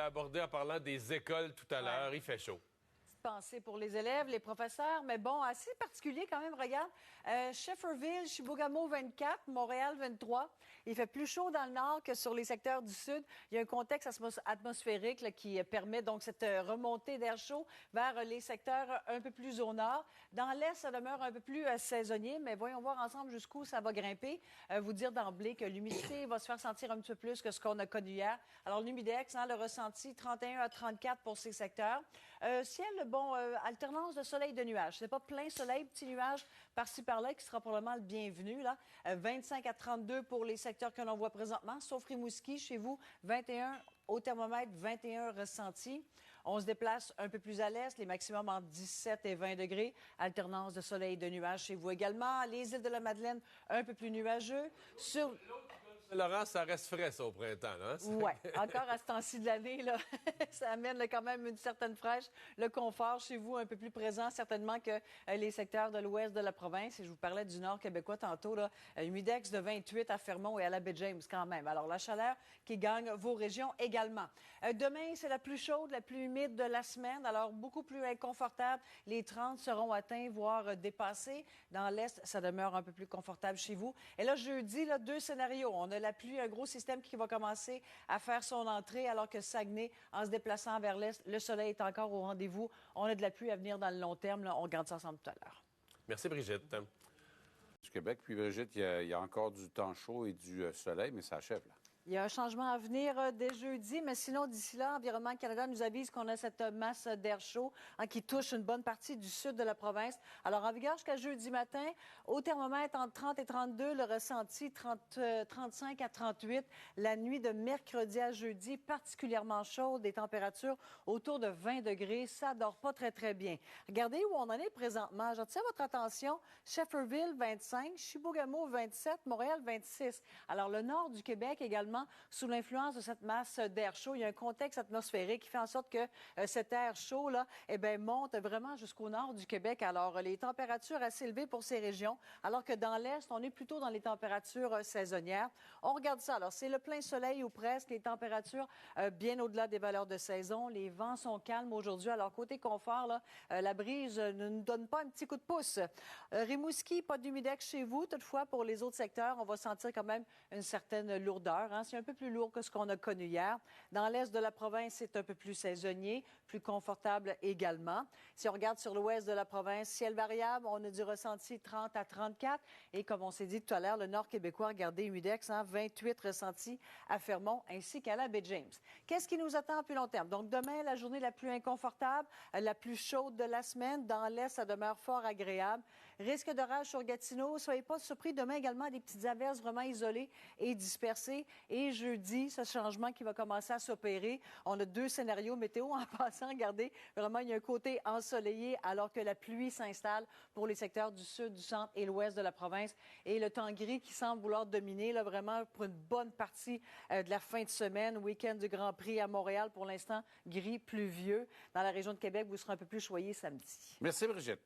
allait aborder en parlant des écoles tout à l'heure. Il fait chaud. Pensée pour les élèves, les professeurs, mais bon, assez particulier quand même, regarde. Shefferville, Chibougamau 24, Montréal 23. Il fait plus chaud dans le nord que sur les secteurs du sud. Il y a un contexte atmosphérique là, qui permet donc cette remontée d'air chaud vers les secteurs un peu plus au nord. Dans l'est, ça demeure un peu plus saisonnier, mais voyons voir ensemble jusqu'où ça va grimper. Vous dire d'emblée que l'humidité va se faire sentir un petit peu plus que ce qu'on a connu hier. Alors, l'humidex, le ressenti, 31 à 34 pour ces secteurs. Ciel, alternance de soleil et de nuages. C'est pas plein soleil, petit nuage par-ci par-là qui sera probablement le bienvenu. Là. 25 à 32 pour les secteurs que l'on voit présentement, sauf Rimouski, chez vous, 21 au thermomètre, 21 ressentis. On se déplace un peu plus à l'est, les maximums entre 17 et 20 degrés. Alternance de soleil et de nuages chez vous également. Les îles de la Madeleine, un peu plus nuageux. Sur Laurent, ça reste frais, ça, au printemps, là. Oui, encore à ce temps-ci de l'année, là, ça amène là, quand même une certaine fraîche. Le confort chez vous un peu plus présent, certainement, que les secteurs de l'ouest de la province. Et je vous parlais du nord québécois tantôt, là, humidex de 28 à Fermont et à la baie James, quand même. Alors, la chaleur qui gagne vos régions également. Demain, c'est la plus chaude, la plus humide de la semaine, alors beaucoup plus inconfortable. Les 30 seront atteints, voire dépassés. Dans l'est, ça demeure un peu plus confortable chez vous. Et là, jeudi, là, deux scénarios. On a la pluie, un gros système qui va commencer à faire son entrée, alors que Saguenay, en se déplaçant vers l'est, le soleil est encore au rendez-vous. On a de la pluie à venir dans le long terme. Là. On regarde ça ensemble tout à l'heure. Merci, Brigitte. Du Québec, puis Brigitte, il y a encore du temps chaud et du soleil, mais ça achève, là. Il y a un changement à venir dès jeudi, mais sinon, d'ici là, Environnement Canada nous avise qu'on a cette masse d'air chaud qui touche une bonne partie du sud de la province. Alors, en vigueur jusqu'à jeudi matin, au thermomètre entre 30 et 32, le ressenti 35 à 38. La nuit de mercredi à jeudi, particulièrement chaude, des températures autour de 20 degrés. Ça dort pas très, très bien. Regardez où on en est présentement. J'attire votre attention. Shefferville, 25. Chibougamau, 27. Montréal, 26. Alors, le nord du Québec également, sous l'influence de cette masse d'air chaud. Il y a un contexte atmosphérique qui fait en sorte que cet air chaud-là, monte vraiment jusqu'au nord du Québec. Alors, les températures assez élevées pour ces régions, alors que dans l'est, on est plutôt dans les températures saisonnières. On regarde ça. Alors, c'est le plein soleil ou presque, les températures bien au-delà des valeurs de saison. Les vents sont calmes aujourd'hui. Alors, côté confort, là, la brise ne nous donne pas un petit coup de pouce. Rimouski, pas d'humidex chez vous. Toutefois, pour les autres secteurs, on va sentir quand même une certaine lourdeur. C'est un peu plus lourd que ce qu'on a connu hier. Dans l'est de la province, c'est un peu plus saisonnier, plus confortable également. Si on regarde sur l'ouest de la province, ciel variable, on a du ressenti 30 à 34. Et comme on s'est dit tout à l'heure, le nord québécois, regardez, humidex, 28 ressentis à Fermont ainsi qu'à la baie James. Qu'est-ce qui nous attend à plus long terme? Donc demain, la journée la plus inconfortable, la plus chaude de la semaine. Dans l'est, ça demeure fort agréable. Risque d'orage sur Gatineau. Soyez pas surpris. Demain également, des petites averses vraiment isolées et dispersées. Et jeudi, ce changement qui va commencer à s'opérer. On a deux scénarios météo en passant. Regardez, vraiment, il y a un côté ensoleillé alors que la pluie s'installe pour les secteurs du sud, du centre et l'ouest de la province. Et le temps gris qui semble vouloir dominer, là, vraiment, pour une bonne partie de la fin de semaine. Week-end du Grand Prix à Montréal, pour l'instant, gris, pluvieux. Dans la région de Québec, vous serez un peu plus choyé samedi. Merci, Brigitte.